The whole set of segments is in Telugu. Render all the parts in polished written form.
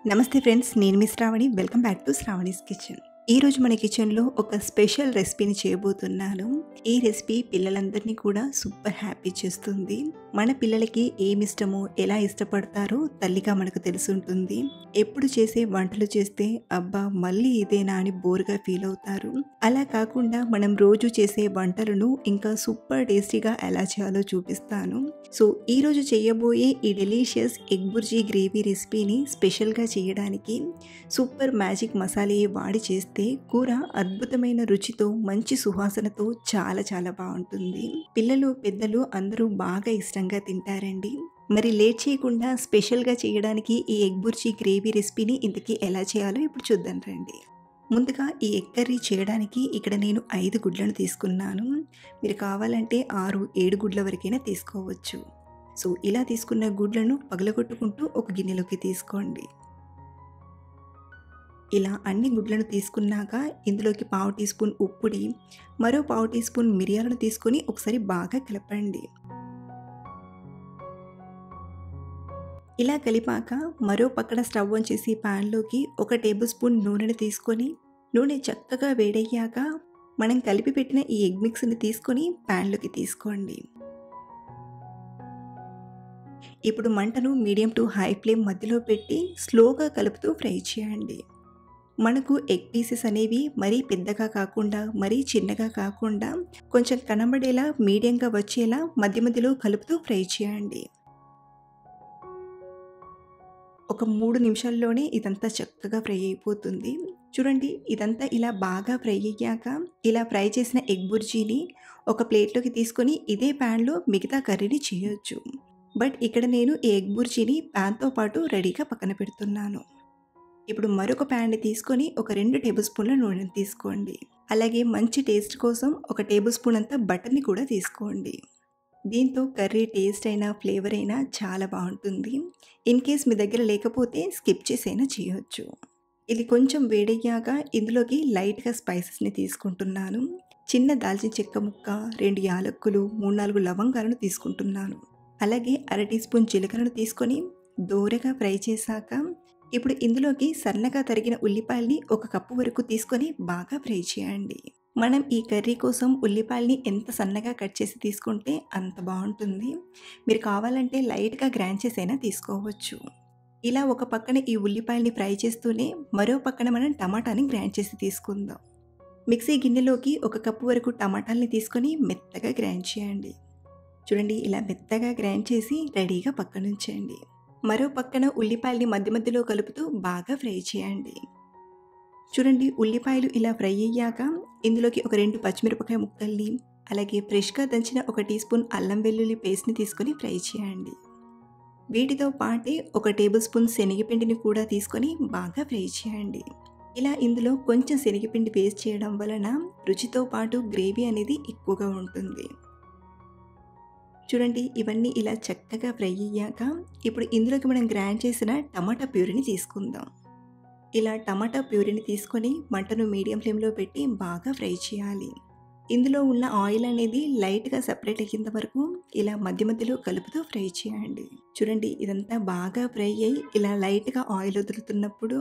నమస్తే ఫ్రెండ్స్, నేను మీ Shravani. Welcome back to Shravani's kitchen. ఈరోజు మన కిచెన్లో ఒక స్పెషల్ రెసిపీని చేయబోతున్నాను. ఈ రెసిపీ పిల్లలందరినీ కూడా సూపర్ హ్యాపీ చేస్తుంది. మన పిల్లలకి ఏమి ఇష్టమో, ఎలా ఇష్టపడతారో తల్లిగా మనకు తెలుసుంటుంది. ఎప్పుడు చేసే వంటలు చేస్తే అబ్బా మళ్ళీ ఇదేనా అని బోర్గా ఫీల్ అవుతారు. అలా కాకుండా మనం రోజు చేసే వంటలను ఇంకా సూపర్ టేస్టీగా ఎలా చేయాలో చూపిస్తాను. సో ఈరోజు చేయబోయే ఈ డెలీషియస్ ఎగ్ బుర్జీ గ్రేవీ రెసిపీని స్పెషల్గా చేయడానికి సూపర్ మ్యాజిక్ మసాలా వాడి చేస్తే కూర అద్భుతమైన రుచితో మంచి సువాసనతో చాలా బాగుంటుంది. పిల్లలు పెద్దలు అందరూ బాగా ఇష్టంగా తింటారండి. మరి లేట్ చేయకుండా స్పెషల్గా చేయడానికి ఈ ఎగ్ బుర్జీ గ్రేవీ రెసిపీని ఇంతకీ ఎలా చేయాలో ఇప్పుడు చూద్దాం రండి. ముందుగా ఈ ఎగ్ కర్రీ చేయడానికి ఇక్కడ నేను 5 గుడ్లను తీసుకున్నాను. మీరు కావాలంటే 6-7 గుడ్ల వరకైనా తీసుకోవచ్చు. సో ఇలా తీసుకున్న గుడ్లను పగలగొట్టుకుంటూ ఒక గిన్నెలోకి తీసుకోండి. ఇలా అన్ని గుడ్లను తీసుకున్నాక ఇందులోకి 1/2 టీ స్పూన్ ఉప్పుని, మరో 1/2 టీ స్పూన్ మిరియాలను తీసుకొని ఒకసారి బాగా కలపండి. ఇలా కలిపాక మరో పక్కన స్టవ్ ఆన్ చేసి ప్యాన్లోకి 1 టేబుల్ స్పూన్ నూనెను తీసుకొని, నూనె చక్కగా వేడయ్యాక మనం కలిపి పెట్టిన ఈ ఎగ్ మిక్స్ని తీసుకొని ప్యాన్లోకి తీసుకోండి. ఇప్పుడు మంటను మీడియం టు హై ఫ్లేమ్ మధ్యలో పెట్టి స్లోగా కలుపుతూ ఫ్రై చేయండి. మనకు ఎగ్ పీసెస్ అనేవి మరీ పెద్దగా కాకుండా మరీ చిన్నగా కాకుండా కొంచెం కనబడేలా మీడియంగా వచ్చేలా మధ్యలో కలుపుతూ ఫ్రై చేయండి. ఒక 3 నిమిషాల్లోనే ఇదంతా చక్కగా ఫ్రై అయిపోతుంది. చూడండి, ఇదంతా ఇలా బాగా ఫ్రై అయ్యాక ఇలా ఫ్రై చేసిన ఎగ్ బుర్జీని ఒక ప్లేట్లోకి తీసుకొని ఇదే ప్యాన్లో మిగతా కర్రీని చేయొచ్చు. బట్ ఇక్కడ నేను ఈ ఎగ్ బుర్జీని ప్యాన్తో పాటు రెడీగా పక్కన పెడుతున్నాను. ఇప్పుడు మరొక ప్యాన్ని తీసుకొని ఒక 2 టేబుల్ స్పూన్ల నూనెను తీసుకోండి. అలాగే మంచి టేస్ట్ కోసం 1 టేబుల్ స్పూన్ అంతా బటర్ని కూడా తీసుకోండి. దీంతో కర్రీ టేస్ట్ అయినా ఫ్లేవర్ అయినా చాలా బాగుంటుంది. ఇన్ కేస్ మీ దగ్గర లేకపోతే స్కిప్ చేసైనా చేయొచ్చు. ఇది కొంచెం వేడయ్యాక ఇందులోకి లైట్గా స్పైసెస్ని తీసుకుంటున్నాను. చిన్న దాల్చిన చెక్క ముక్క, 2 యాలక్కులు, 3-4 లవంగాలను తీసుకుంటున్నాను. అలాగే 1/2 టీ స్పూన్ జీలకర్రను తీసుకొని దోరగా ఫ్రై చేశాక ఇప్పుడు ఇందులోకి సన్నగా తరిగిన ఉల్లిపాయల్ని 1 కప్పు వరకు తీసుకొని బాగా ఫ్రై చేయండి. మనం ఈ కర్రీ కోసం ఉల్లిపాయల్ని ఎంత సన్నగా కట్ చేసి తీసుకుంటే అంత బాగుంటుంది. మీరు కావాలంటే లైట్గా గ్రైండ్ చేసైనా తీసుకోవచ్చు. ఇలా ఒక పక్కన ఈ ఉల్లిపాయల్ని ఫ్రై చేస్తూనే మరో పక్కన మనం టమాటాని గ్రైండ్ చేసి తీసుకుందాం. మిక్సీ గిన్నెలోకి 1 కప్పు వరకు టమాటాలని తీసుకొని మెత్తగా గ్రైండ్ చేయండి. చూడండి, ఇలా మెత్తగా గ్రైండ్ చేసి రెడీగా పక్కన ఉంచండి. మరో పక్కన ఉల్లిపాయల్ని మధ్యలో కలుపుతూ బాగా ఫ్రై చేయండి. చూడండి, ఉల్లిపాయలు ఇలా ఫ్రై అయ్యాక ఇందులోకి ఒక 2 పచ్చిమిరపకాయ ముక్కల్ని, అలాగే ఫ్రెష్గా దంచిన 1 టీ స్పూన్ అల్లం వెల్లుల్లి పేస్ట్ని తీసుకొని ఫ్రై చేయండి. వీటితో పాటే 1 టేబుల్ స్పూన్ శనగపిండిని కూడా తీసుకొని బాగా ఫ్రై చేయండి. ఇలా ఇందులో కొంచెం శనగపిండి పేస్ట్ చేయడం వలన రుచితో పాటు గ్రేవీ అనేది ఎక్కువగా ఉంటుంది. చూడండి, ఇవన్నీ ఇలా చక్కగా ఫ్రై అయ్యాక ఇప్పుడు ఇందులోకి మనం గ్రైండ్ చేసిన టమాటా ప్యూరీని తీసుకుందాం. ఇలా టమాటా ప్యూరీని తీసుకొని మంటను మీడియం ఫ్లేమ్లో పెట్టి బాగా ఫ్రై చేయాలి. ఇందులో ఉన్న ఆయిల్ అనేది లైట్గా సపరేట్ అయ్యేంత వరకు ఇలా మధ్యలో కలుపుతూ ఫ్రై చేయండి. చూడండి, ఇదంతా బాగా ఫ్రై అయ్యి ఇలా లైట్గా ఆయిల్ వదులుతున్నప్పుడు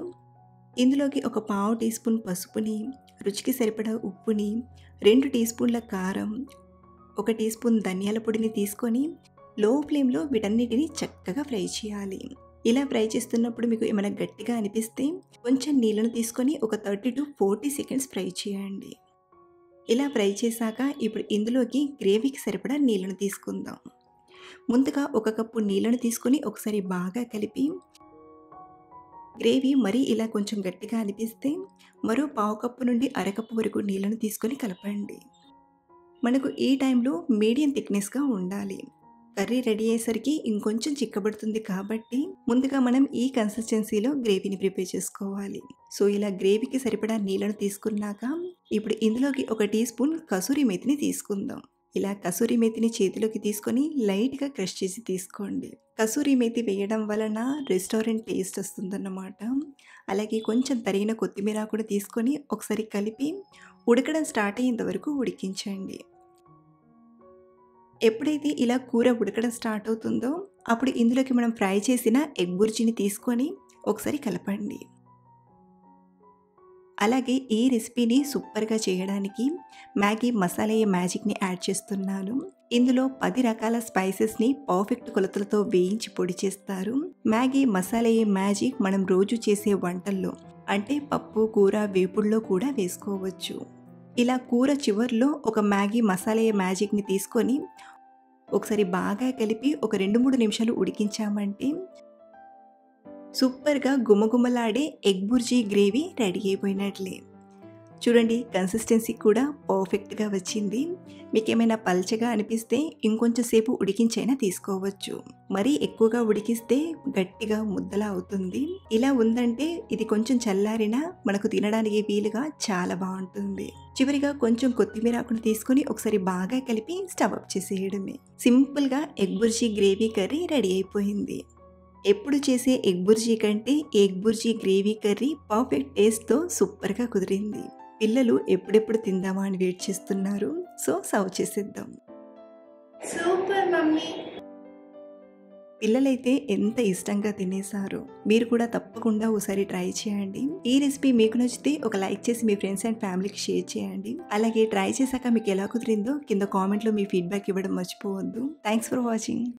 ఇందులోకి 1/4 టీ స్పూన్ పసుపుని, రుచికి సరిపడా ఉప్పుని, 2 టీ స్పూన్ల కారం, 1 టీ స్పూన్ ధనియాల పొడిని తీసుకొని లో ఫ్లేమ్లో వీటన్నిటిని చక్కగా ఫ్రై చేయాలి. ఇలా ఫ్రై చేస్తున్నప్పుడు మీకు ఏమైనా గట్టిగా అనిపిస్తే కొంచెం నీళ్ళను తీసుకొని ఒక 30-40 సెకండ్స్ ఫ్రై చేయండి. ఇలా ఫ్రై చేశాక ఇప్పుడు ఇందులోకి గ్రేవీకి సరిపడా నీళ్ళను తీసుకుందాం. ముందుగా 1 కప్పు నీళ్ళను తీసుకొని ఒకసారి బాగా కలిపి, గ్రేవీ మరీ ఇలా కొంచెం గట్టిగా అనిపిస్తే మరో 1/2 కప్పు నుండి 1/2 కప్పు వరకు నీళ్ళను తీసుకొని కలపండి. మనకు ఈ టైంలో మీడియం థిక్నెస్గా ఉండాలి. కర్రీ రెడీ అయ్యేసరికి ఇంకొంచెం చిక్కబడుతుంది కాబట్టి ముందుగా మనం ఈ కన్సిస్టెన్సీలో గ్రేవీని ప్రిపేర్ చేసుకోవాలి. సో ఇలా గ్రేవీకి సరిపడా నీళ్ళను తీసుకున్నాక ఇప్పుడు ఇందులోకి 1 టీ స్పూన్ కసూరి మేతిని తీసుకుందాం. ఇలా కసూరి మేతిని చేతిలోకి తీసుకొని లైట్గా క్రష్ చేసి తీసుకోండి. కసూరి మేతి వేయడం వలన రెస్టారెంట్ టేస్ట్ వస్తుందన్నమాట. అలాగే కొంచెం తరిగిన కొత్తిమీర కూడా తీసుకొని ఒకసారి కలిపి ఉడకడం స్టార్ట్ అయ్యేంత వరకు ఉడికించండి. ఎప్పుడైతే ఇలా కూర ఉడకడం స్టార్ట్ అవుతుందో అప్పుడు ఇందులోకి మనం ఫ్రై చేసిన ఎగ్ బుర్జీని తీసుకొని ఒకసారి కలపండి. అలాగే ఈ రెసిపీని సూపర్‌గా చేయడానికి మ్యాగీ మసాలా మ్యాజిక్‌ని యాడ్ చేస్తున్నాను. ఇందులో 10 రకాల స్పైసెస్‌ని పర్ఫెక్ట్ కొలతలతో వేయించి పొడి చేస్తారు. మ్యాగీ మసాలా మ్యాజిక్ మనం రోజు చేసే వంటల్లో అంటే పప్పు, కూర, వేపుడులో కూడా వేసుకోవచ్చు. ఇలా కూర చివర్లో ఒక మ్యాగీ మసాలా మ్యాజిక్‌ని తీసుకొని ఒకసారి బాగా కలిపి ఒక 2, 3 నిమిషాలు ఉడికించామంటే సూపర్‌గా గుమగుమలాడే ఎగ్ బుర్జీ గ్రేవీ రెడీ అయిపోయినట్లే. చూడండి కన్సిస్టెన్సీ కూడా పర్ఫెక్ట్‌గా వచ్చింది. మీకేమైనా పల్చగా అనిపిస్తే ఇంకొంచెం సేపు ఉడికించైనా తీసుకోవచ్చు. మరీ ఎక్కువగా ఉడికిస్తే గట్టిగా ముద్దలా అవుతుంది. ఇలా ఉందంటే ఇది కొంచెం చల్లారినా మనకు తినడానికి వీలుగా చాలా బావుంటుంది. చివరిగా కొంచెం కొత్తిమీర ఆకును తీసుకొని ఒకసారి బాగా కలిపి స్టవ్ ఆఫ్ చేసేయడమే. సింపుల్‌గా egg bhurji gravy curry ready అయిపోయింది. ఎప్పుడు చేసే ఎగ్ బుర్జీ కంటే egg bhurji gravy curry perfect టేస్ట్‌తో సూపర్‌గా కుదిరింది. పిల్లలు ఎప్పుడెప్పుడు తిందామా అని వెయిట్ చేస్తున్నారు. సో, సర్వ్ చేసేద్దాం. Super mummy. పిల్లలైతే ఎంత ఇష్టంగా తినేసారో. మీరు కూడా తప్పకుండా ఓసారి ట్రై చేయండి. ఈ రెసిపీ మీకు నచ్చితే ఒక లైక్ చేసి మీ ఫ్రెండ్స్ అండ్ ఫ్యామిలీకి షేర్ చేయండి. అలాగే ట్రై చేశాక మీకు ఎలా కుదిరిందో కింద కామెంట్‌లో మీ ఫీడ్‌బ్యాక్ ఇవ్వడం మర్చిపోవద్దు. Thanks for watching.